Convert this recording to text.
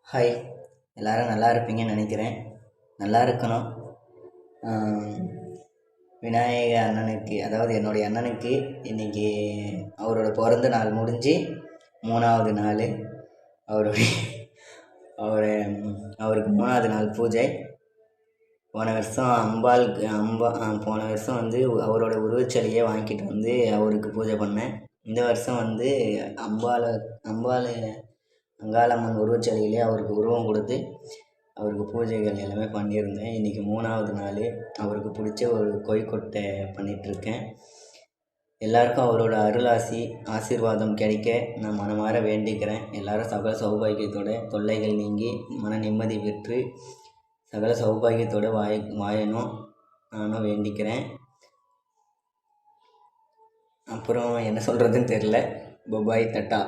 Hi, எல்லோரும் நல்லா இருப்பீங்கன்னு நினைக்கிறேன். நல்லா இருக்கணும். விநாயக அண்ணனுக்கு, அதாவது என்னுடைய அண்ணனுக்கு இன்றைக்கி அவரோட பிறந்த நாள் முடிஞ்சு 3வது நாள். அவருடைய அவருக்கு 3வது நாள் பூஜை. போன வருஷம் போன வருஷம் வந்து அவரோட உருவச்சிலையை வாங்கிட்டு வந்து அவருக்கு பூஜை பண்ணேன். இந்த வருஷம் வந்து அங்காளம்மன் உருவச்சிலையிலே அவருக்கு உருவம் கொடுத்து அவருக்கு பூஜைகள் எல்லாமே பண்ணியிருந்தேன். இன்றைக்கி 3வது நாள். அவருக்கு பிடிச்ச ஒரு கொழுக்கட்டை பண்ணிகிட்ருக்கேன். எல்லாருக்கும் அவரோட ஆசீர்வாதம் கிடைக்க நான் மனமாற வேண்டிக்கிறேன். எல்லோரும் சகல சௌபாகியத்தோட தொல்லைகள் நீங்கி மன நிம்மதி பெற்று சகல சௌபாகியத்தோடு வாழணும் நானும் வேண்டிக்கிறேன். அப்புறம் என்ன சொல்கிறதுன்னு தெரில. Bye bye, tata.